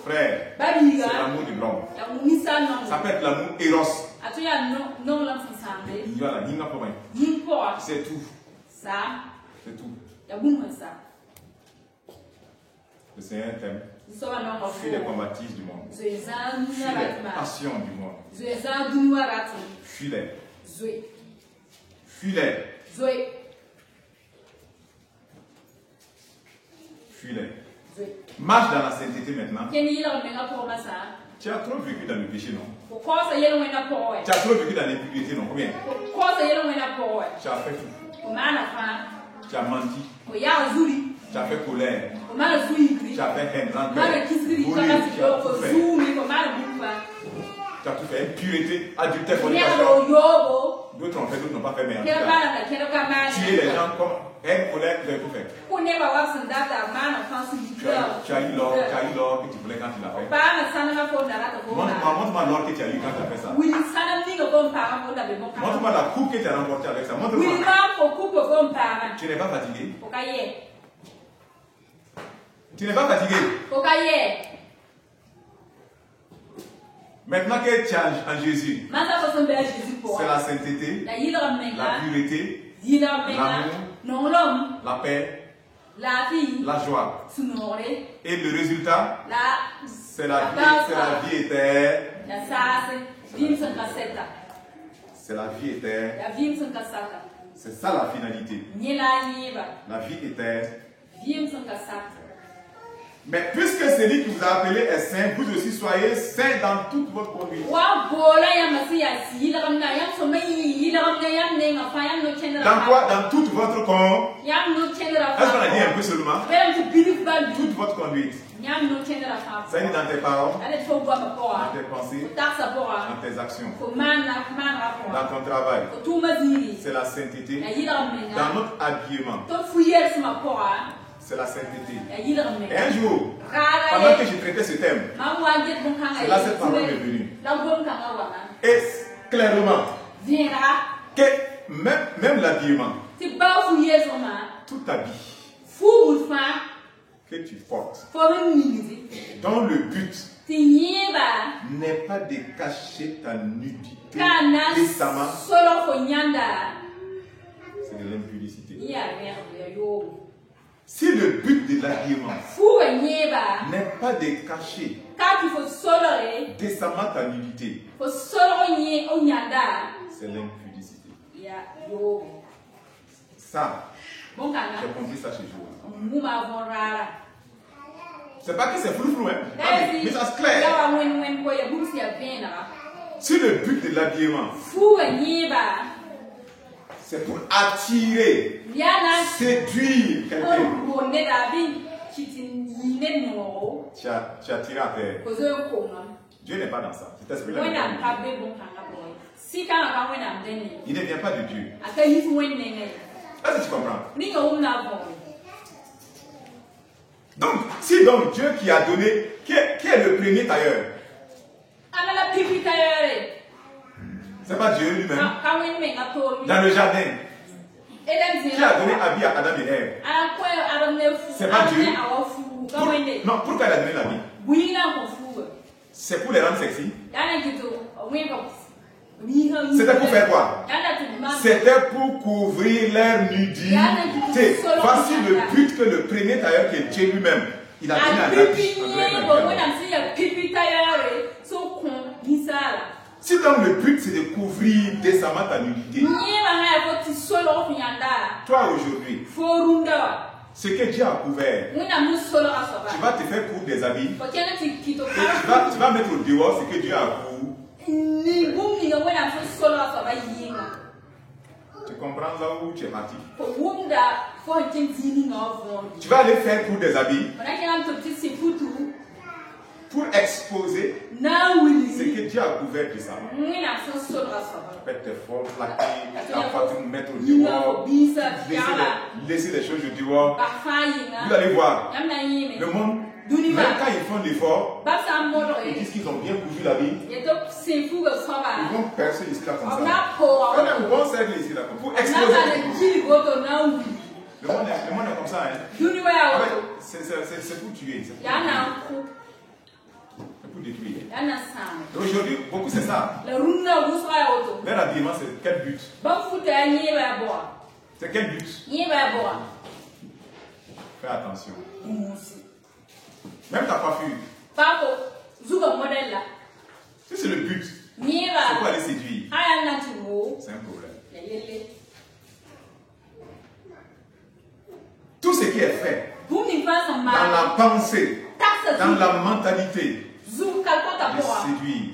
Frère, c'est l'amour de l'homme. Ça peut être l'amour Eros. Il y a la Ninga pour moi. C'est tout. C'est tout. Le Seigneur t'aime. Fuis les convoitises du monde. Fuis les passions du monde. Fuis-les. Fuis-les. Fuis-les. Marche dans la sainteté maintenant. Tu as trop vécu dans le péché, non? Tu as trop vécu dans l'impureté, non? Combien? Tu as fait tout. Tu as menti. Tu as fait colère. Tu as fait haine, rancœur, volé, tu as tout fait. Tu as tout fait. Impureté, adultère, fornication. D'autres ont fait, d'autres n'ont pas fait, mais en tout cas, tuer les gens comme haine, colère, tu as tout fait. Tu as eu l'or que tu voulais quand tu l'as fait. Montre-moi l'or que tu as eu quand tu as fait ça. Montre-moi la coupe que tu as remportée avec ça. Montre-moi. Tu n'es pas fatigué? Tu n'es pas fatigué? Maintenant que tu es en Jésus, c'est la sainteté, la pureté, l'amour, la paix, la joie. Et le résultat, c'est la vie éternelle. C'est la vie éternelle. C'est ça la finalité. La vie éternelle. Mais puisque celui qui vous a appelé est saint, vous aussi soyez saint dans toute votre conduite. Dans quoi? Dans toute votre conduite. Est-ce qu'on a dit un peu seulement? Toute votre conduite. Ça dit dans tes paroles, dans tes pensées, dans tes actions, dans ton travail. C'est la sainteté. Dans notre habillement. C'est la sainteté. Et un jour, pendant que je traitais ce thème, c'est là cette parole est venue. Et clairement, que même l'habillement, tout habit que tu portes, dont le but n'est pas de cacher ta nudité décemment, c'est de l'impudicité. Si le but de l'habillement n'est pas de cacher décemment ta nudité, c'est l'impudicité. Ça, j'ai compris ça chez Joël. C'est pas que c'est flou, hein? Mais ça se clair. Si le but de l'habillement, c'est pour attirer, séduire quelqu'un. Tu as tiré à terre. Dieu n'est pas dans ça. Cet esprit-là. Il ne vient pas de Dieu. Est-ce que tu comprends? Donc, si donc Dieu qui a donné, qui est le premier tailleur? C'est pas Dieu lui-même. Dans le jardin. Qui a donné habit à Adam et Ève? C'est pas Dieu. Non, pourquoi il a donné l'habit? C'est pour les rendre sexy. C'était pour faire quoi? C'était pour couvrir leur nudité. Voici le but que le premier tailleur qui est Dieu lui-même, il a donné à l'habit. Si donc le but c'est de couvrir décemment ta nudité, toi aujourd'hui, ce que Dieu a couvert, tu vas te faire coudre des habits et tu vas mettre au dehors ce que Dieu a couvert. Tu comprends là où tu es parti? Tu vas aller faire coudre des habits pour exposer ce que Dieu a couvert de ça. Faites tes formes, plaquer, la poitrine, mettre au dehors, laisser les choses au dehors. Vous allez voir, le monde, même quand ils font l'effort, ils disent qu'ils ont bien cousu la vie, ils vont percer ici là comme ça. On a un bon cercle ici là, pour exposer. Le monde est comme ça. Hein. C'est pour tuer. Pour détruire. Aujourd'hui, beaucoup c'est ça. Leur habillement, c'est quel but? C'est quel but? Fais attention. Même ta coiffure. Si c'est le but, c'est pour aller séduire. C'est un problème. Tout ce qui est fait dans la pensée, dans la mentalité de séduire.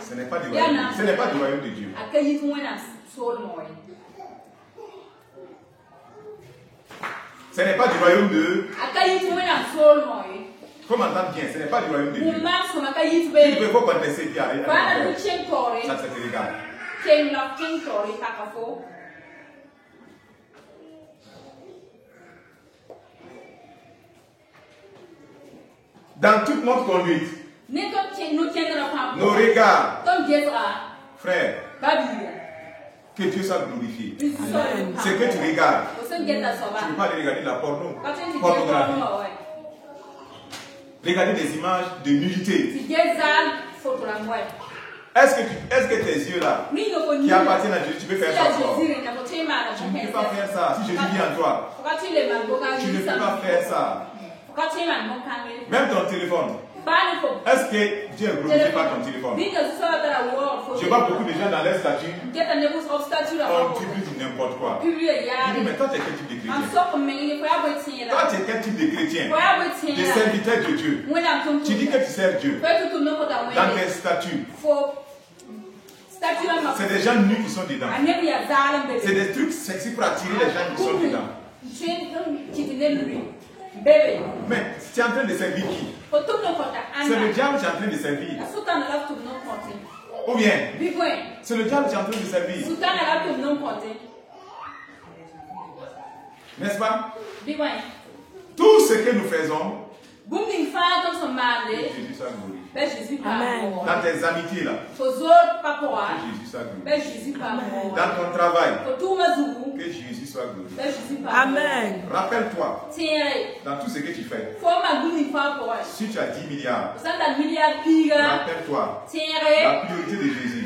Ce n'est pas du royaume de Dieu. Ce n'est pas du royaume de... Faut m'entendre bien, ce n'est pas du royaume de Dieu. Il faut contester qui arrive. Ça te regarde. Dans toute notre conduite, nos regards, frère, que Dieu soit glorifié. Ce que tu regardes, tu ne peux pas aller regarder la pornographie. Regarder des images de nudité. Est-ce que tes yeux là, qui appartiennent à Dieu, tu peux faire ça encore? Tu ne peux pas faire ça. Si Jésus vit en toi, tu ne peux pas faire ça. Même ton téléphone. Est-ce que Dieu est glorifié par ton téléphone? Je vois beaucoup de gens dans les statues. On publie n'importe quoi. Il dit, mais toi, tu es quel type de chrétien? Toi, tu es quel type de chrétien? De serviteur de Dieu. Tu dis que tu sers Dieu. Dans tes statues. C'est des gens nus qui sont dedans. C'est des trucs sexy pour attirer les gens qui sont dedans. Mais tu es en train de servir qui? C'est le diable qui est en train de servir. Ou bien, c'est le diable qui est en train de servir. N'est-ce pas? Tout ce que nous faisons, Jésus soit glorifié. Dans tes amitiés là, Jésus soit glorifié. Dans ton travail, que Jésus soit glorifié. Amen. Rappelle-toi, dans tout ce que tu fais, si tu as 10 milliards, rappelle-toi, la priorité de Jésus,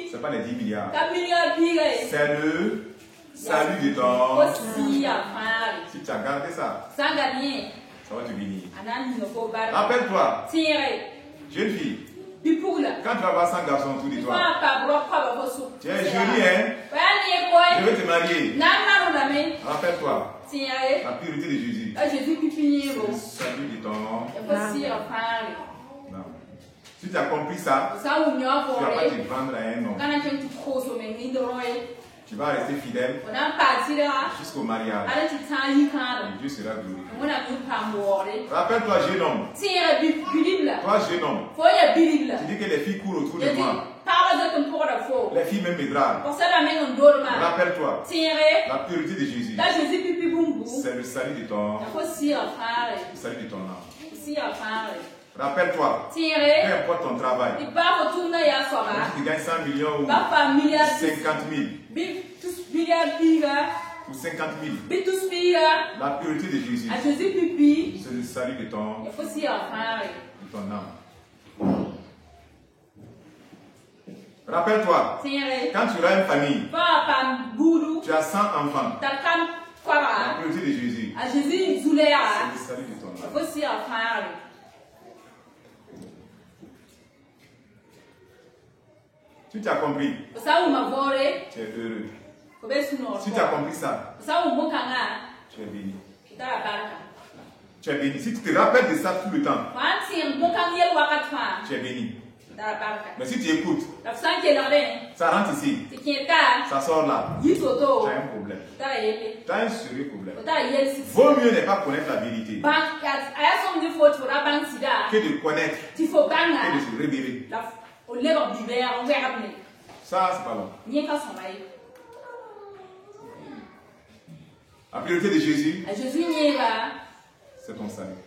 ce n'est pas les 10 milliards, c'est le salut de ton. Si tu as gardé ça, ça va te bénir. Rappelle-toi, jeune fille, quand tu vas voir 100 garçons autour de toi, tu es jolie, hein? Je vais te marier. Rappelle-toi, la priorité de Jésus, c'est le salut de ton nom. Non. Si tu as compris ça, tu ne vas pas te vendre à un homme. Tu vas rester fidèle jusqu'au mariage. Et Dieu sera glorifié. Rappelle-toi, jeune homme. Toi, jeune homme. Tu dis que les filles courent autour de moi. Les filles même me draguent. Rappelle-toi, la priorité de Jésus, c'est le salut de ton âme. Rappelle-toi, peu importe ton travail, si tu gagnes 100 millions ou 50 000, ou 50 000, la priorité de Jésus, c'est le salut de ton âme. Rappelle-toi, quand tu auras une famille, tu as 100 enfants, la priorité de Jésus, c'est le salut de ton âme. Si tu as compris, tu es heureux. Si tu as compris ça, tu es béni. Tu es béni. Si tu te rappelles de ça tout le temps, tu es béni. Mais si tu écoutes, ça rentre ici, ça sort là, tu as un problème. Tu as un sérieux problème. Vaut mieux ne pas connaître la vérité que de connaître, que de se révéler. Ça, c'est pas bon. La priorité de Jésus, c'est ton salut.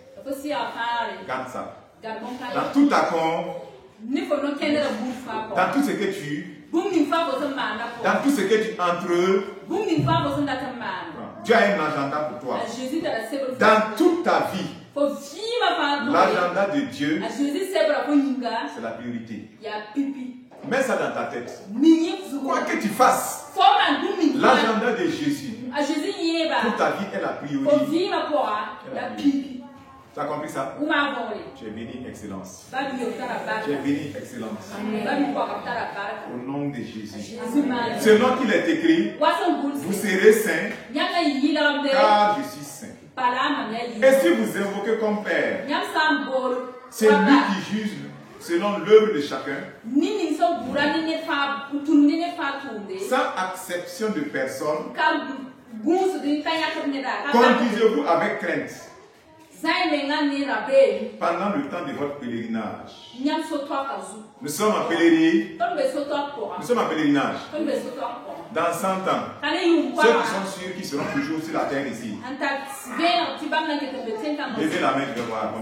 Garde ça. Dans tout ta compte, dans tout ce que tu, dans tout ce que tu entres, Dieu a un agenda pour toi. Dans toute ta vie, l'agenda de Dieu, c'est la priorité. Mets ça dans ta tête. Quoi que tu fasses, l'agenda de Jésus pour ta vie est la priorité. Tu as compris ça? Tu es béni, excellence. Tu es béni, excellence. Au nom de Jésus. Selon qu'il est écrit, vous serez saints, car je suis saint. Et si vous invoquez comme Père, c'est lui qui juge selon l'œuvre de chacun, sans exception de personne. Conduisez-vous avec crainte pendant le temps de votre pèlerinage. Nous sommes en pèlerinage. Nous sommes en pèlerinage. Dans 100 ans, ceux qui sont sûrs qu'ils seront toujours sur la terre ici, levez la main, je vais voir.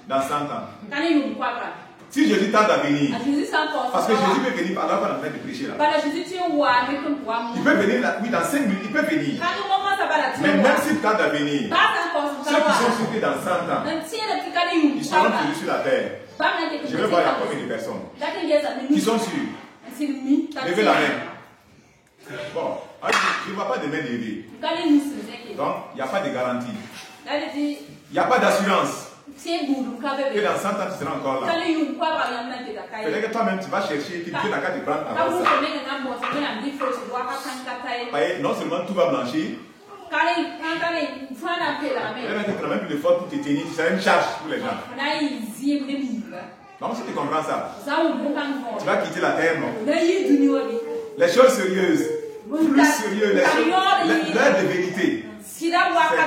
Dans 100 ans. Si Jésus tarde à venir, parce que Jésus peut venir pendant qu'on est en train de prêcher là. Il peut venir là, oui, dans 5 minutes, il peut venir. Mais même s'il tarde à venir, ceux qui sont sûrs dans 100 ans, ils seront toujours sur la terre. Je vais voir combien de personnes qui sont sûrs. Levez la main. Bon, je ne vois pas de main levée. Donc, il n'y a pas de garantie. Il n'y a pas d'assurance. Que dans 100 ans, tu seras encore là. Peut-être que toi-même, tu vas chercher, tu peux te prendre avant ça. Non seulement tout va blanchir, tu vas mettre même plus de force pour te tenir, tu seras une charge pour les gens. Donc, si tu comprends ça, tu vas quitter la terre, non? Les choses sérieuses, plus sérieuses, l'heure de vérité. C'est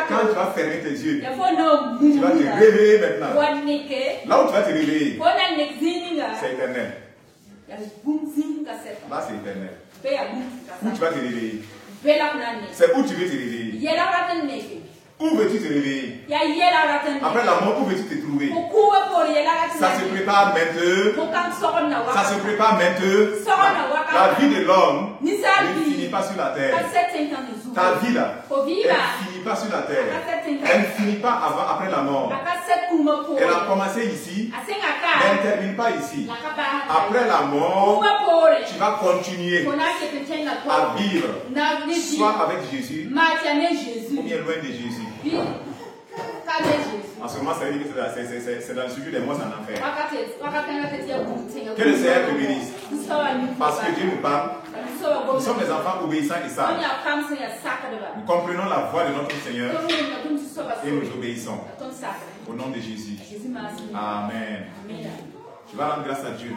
quand tu vas fermer tes yeux. Tu vas te réveiller maintenant. Là où tu vas te réveiller, c'est éternel. Là, c'est éternel. Où tu vas te réveiller? C'est où tu veux te réveiller? Où veux-tu te réveiller? Après la mort, où veux-tu te trouver? Ça se prépare maintenant. Ça se prépare maintenant. La vie de l'homme ne finit pas sur la terre. Ta vie là, elle ne finit pas sur la terre. Elle ne finit pas après la mort. Elle a commencé ici, mais elle ne termine pas ici. Après la mort, tu vas continuer à vivre, soit avec Jésus, ou bien loin de Jésus. En ce moment, c'est dans le sujet des mots en enfer. Que le Seigneur te bénisse. Parce que Dieu nous parle. Nous sommes des enfants obéissants et sages. Nous comprenons la voix de notre Seigneur et nous obéissons. Au nom de Jésus. Amen. Je vais rendre grâce à Dieu.